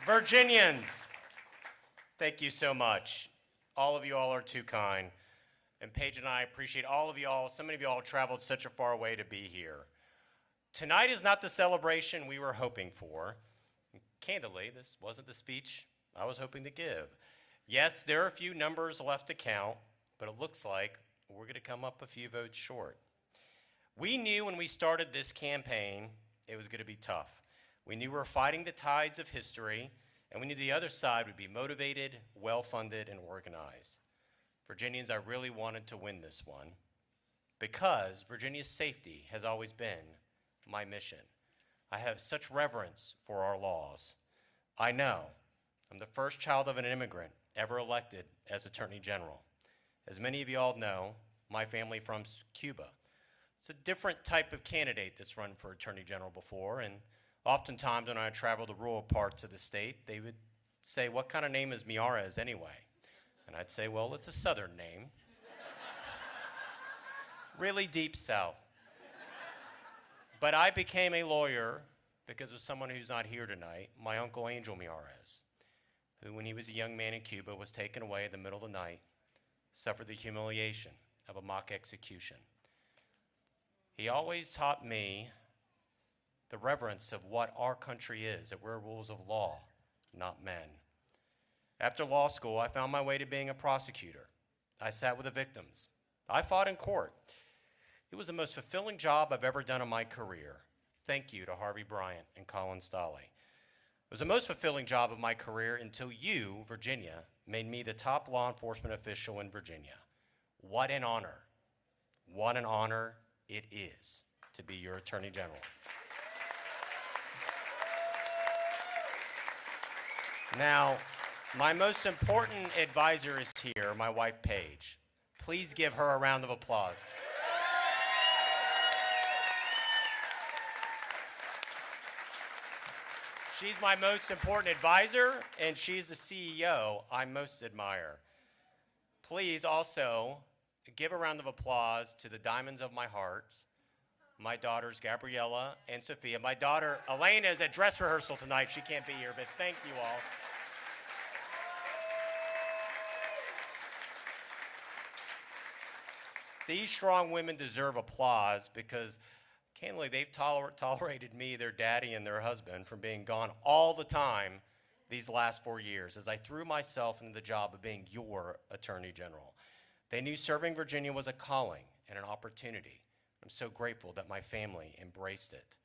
Virginians, thank you so much. All of you all are too kind. And Paige and I appreciate all of you all. So many of you all traveled such a far way to be here. Tonight is not the celebration we were hoping for. Candidly, this wasn't the speech I was hoping to give. Yes, there are a few numbers left to count, but it looks like we're going to come up a few votes short. We knew when we started this campaign it was going to be tough. We knew we were fighting the tides of history, and we knew the other side would be motivated, well-funded, and organized. Virginians, I really wanted to win this one because Virginia's safety has always been my mission. I have such reverence for our laws. I know I'm the first child of an immigrant ever elected as Attorney General. As many of you all know, my family from Cuba. It's a different type of candidate that's run for Attorney General before, and oftentimes when I travel to rural parts of the state, they would say, what kind of name is Miyares anyway? And I'd say, well, it's a Southern name. Really deep South. But I became a lawyer because of someone who's not here tonight, my Uncle Angel Miyares, who when he was a young man in Cuba was taken away in the middle of the night, suffered the humiliation of a mock execution. He always taught me the reverence of what our country is, that we're rules of law, not men. After law school, I found my way to being a prosecutor. I sat with the victims. I fought in court. It was the most fulfilling job I've ever done in my career. Thank you to Harvey Bryant and Colin Stolley. It was the most fulfilling job of my career until you, Virginia, made me the top law enforcement official in Virginia. What an honor. What an honor it is to be your Attorney General. Now, my most important advisor is here, my wife, Paige. Please give her a round of applause. She's my most important advisor, and she's the CEO I most admire. Please also give a round of applause to the diamonds of my heart, my daughters, Gabriella and Sophia. My daughter, Elena, is at dress rehearsal tonight. She can't be here, but thank you all. These strong women deserve applause because, candidly, they've tolerated me, their daddy, and their husband from being gone all the time these last 4 years as I threw myself into the job of being your Attorney General. They knew serving Virginia was a calling and an opportunity. I'm so grateful that my family embraced it.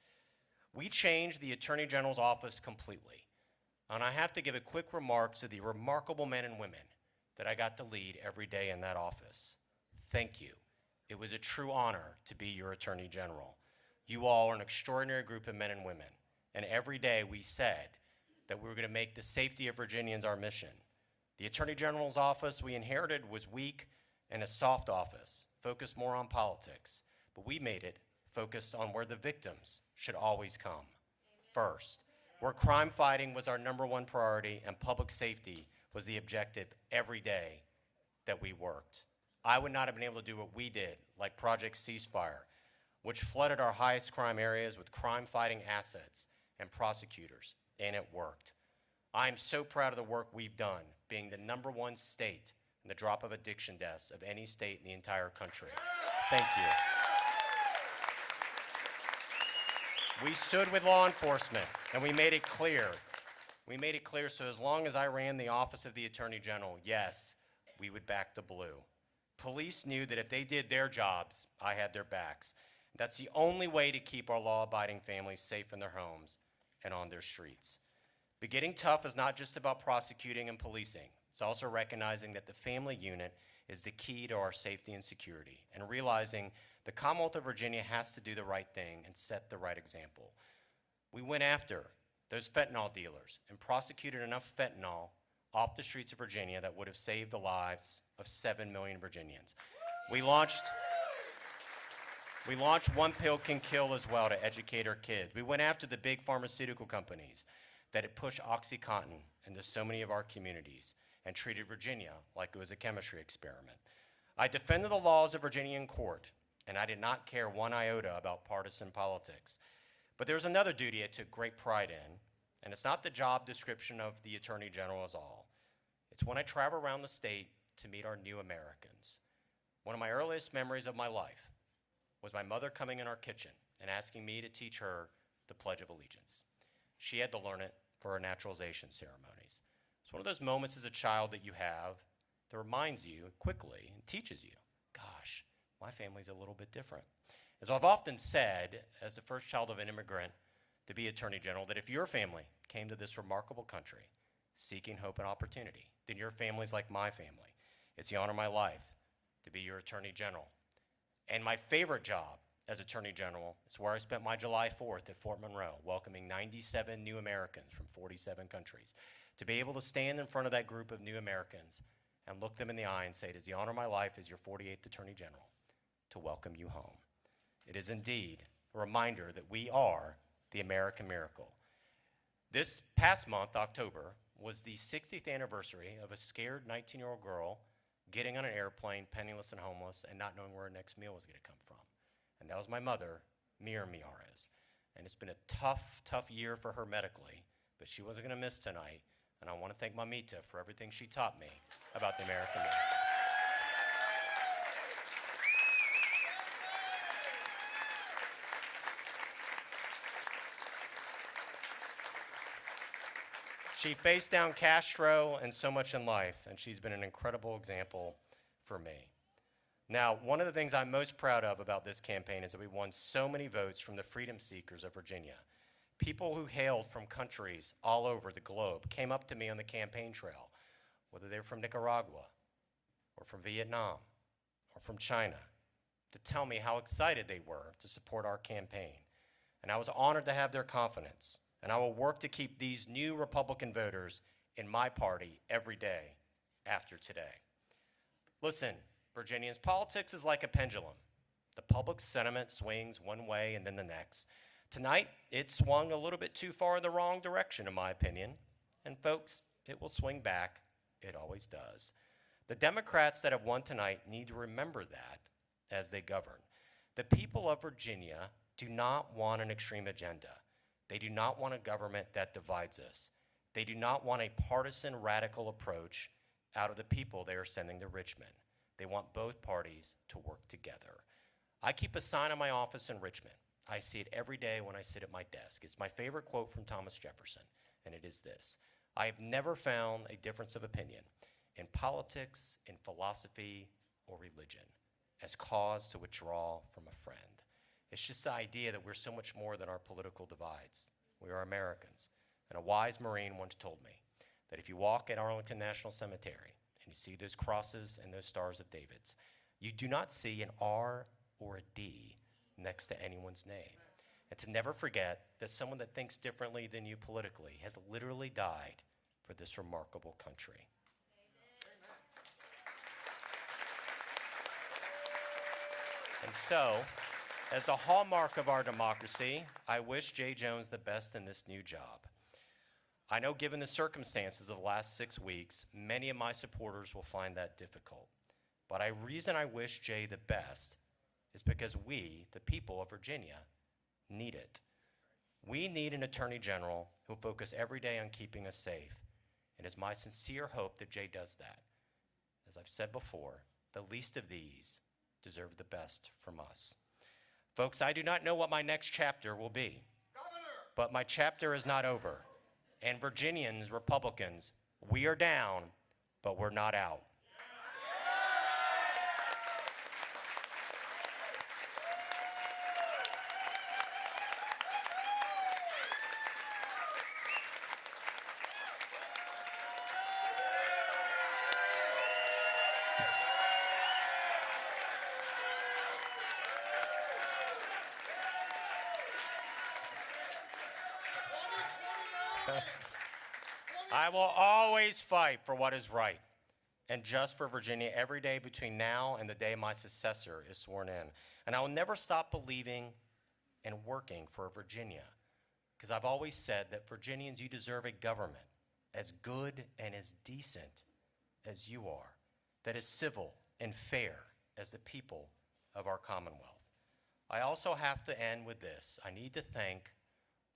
We changed the Attorney General's office completely, and I have to give a quick remark to the remarkable men and women that I got to lead every day in that office. Thank you. It was a true honor to be your Attorney General. You all are an extraordinary group of men and women, and every day we said that we were going to make the safety of Virginians our mission. The Attorney General's office we inherited was weak and a soft office, focused more on politics, but we made it focused on where the victims should always come first, where crime fighting was our #1 priority and public safety was the objective every day that we worked. I would not have been able to do what we did, like Project Ceasefire, which flooded our highest crime areas with crime-fighting assets and prosecutors, and it worked. I'm so proud of the work we've done, being the #1 state in the drop of addiction deaths of any state in the entire country. Thank you. We stood with law enforcement, and we made it clear. We made it clear so as long as I ran the Office of the Attorney General, yes, we would back the blue. Police knew that if they did their jobs, I had their backs. That's the only way to keep our law-abiding families safe in their homes and on their streets. But getting tough is not just about prosecuting and policing. It's also recognizing that the family unit is the key to our safety and security, and realizing the Commonwealth of Virginia has to do the right thing and set the right example. We went after those fentanyl dealers and prosecuted enough fentanyl off the streets of Virginia that would have saved the lives of 7 million Virginians. We launched One Pill Can Kill as well to educate our kids. We went after the big pharmaceutical companies that had pushed OxyContin into so many of our communities and treated Virginia like it was a chemistry experiment. I defended the laws of Virginia in court, and I did not care one iota about partisan politics. But there's another duty I took great pride in, And it's not the job description of the Attorney General as all. It's when I travel around the state to meet our new Americans. One of my earliest memories of my life was my mother coming in our kitchen and asking me to teach her the Pledge of Allegiance. She had to learn it for her naturalization ceremonies. It's one of those moments as a child that you have that reminds you quickly and teaches you, gosh, my family's a little bit different. As I've often said, as the first child of an immigrant to be Attorney General, that if your family came to this remarkable country seeking hope and opportunity, then your family's like my family. It's the honor of my life to be your Attorney General. And my favorite job as Attorney General is where I spent my July 4th at Fort Monroe, welcoming 97 new Americans from 47 countries. To be able to stand in front of that group of new Americans and look them in the eye and say, it is the honor of my life as your 48th Attorney General to welcome you home. It is indeed a reminder that we are the American miracle. This past month, October, was the 60th anniversary of a scared 19-year-old girl getting on an airplane, penniless and homeless, and not knowing where her next meal was going to come from. And that was my mother, Miyares. And it's been a tough, tough year for her medically, but she wasn't going to miss tonight. And I want to thank Mamita for everything she taught me about the American miracle. She faced down Castro and so much in life, and she's been an incredible example for me. Now, one of the things I'm most proud of about this campaign is that we won so many votes from the freedom seekers of Virginia. People who hailed from countries all over the globe came up to me on the campaign trail, whether they're from Nicaragua or from Vietnam or from China, to tell me how excited they were to support our campaign. And I was honored to have their confidence. And I will work to keep these new Republican voters in my party every day after today. Listen, Virginians, politics is like a pendulum. The public sentiment swings one way and then the next. Tonight, it swung a little bit too far in the wrong direction, in my opinion. And folks, it will swing back. It always does. The Democrats that have won tonight need to remember that as they govern. The people of Virginia do not want an extreme agenda. They do not want a government that divides us. They do not want a partisan radical approach out of the people they are sending to Richmond. They want both parties to work together. I keep a sign in my office in Richmond. I see it every day when I sit at my desk. It's my favorite quote from Thomas Jefferson, and it is this: I have never found a difference of opinion in politics, in philosophy, or religion as cause to withdraw from a friend. It's just the idea that we're so much more than our political divides. We are Americans. And a wise Marine once told me that if you walk at Arlington National Cemetery and you see those crosses and those stars of David's, you do not see an R or a D next to anyone's name. And to never forget that someone that thinks differently than you politically has literally died for this remarkable country. And so, as the hallmark of our democracy, I wish Jay Jones the best in this new job. I know given the circumstances of the last 6 weeks, many of my supporters will find that difficult. But the reason I wish Jay the best is because we, the people of Virginia, need it. We need an Attorney General who will focus every day on keeping us safe. It is my sincere hope that Jay does that. As I've said before, the least of these deserve the best from us. Folks, I do not know what my next chapter will be, but my chapter is not over. And Virginians, Republicans, we are down, but we're not out. I will always fight for what is right and just for Virginia every day between now and the day my successor is sworn in. And I will never stop believing and working for Virginia, because I've always said that Virginians, you deserve a government as good and as decent as you are, that is civil and fair as the people of our Commonwealth. I also have to end with this. I need to thank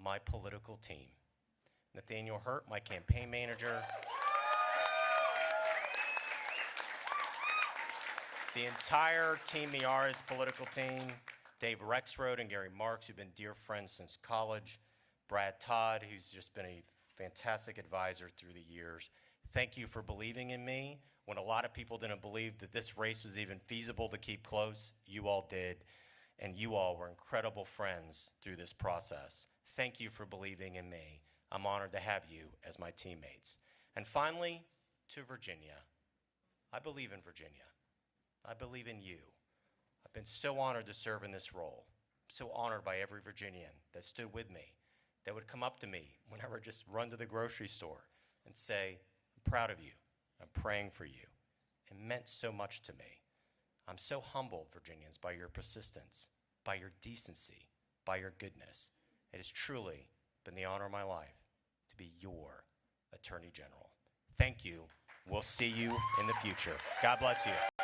my political team. Nathaniel Hurt, my campaign manager. The entire Team Miyares political team, Dave Rexroad and Gary Marks, who've been dear friends since college. Brad Todd, who's just been a fantastic advisor through the years. Thank you for believing in me when a lot of people didn't believe that this race was even feasible to keep close. You all did, and you all were incredible friends through this process. Thank you for believing in me. I'm honored to have you as my teammates. And finally, to Virginia. I believe in Virginia. I believe in you. I've been so honored to serve in this role. So honored by every Virginian that stood with me, that would come up to me whenever I just run to the grocery store and say, I'm proud of you, I'm praying for you. It meant so much to me. I'm so humbled, Virginians, by your persistence, by your decency, by your goodness. It has truly been the honor of my life to be your Attorney General. Thank you. We'll see you in the future. God bless you.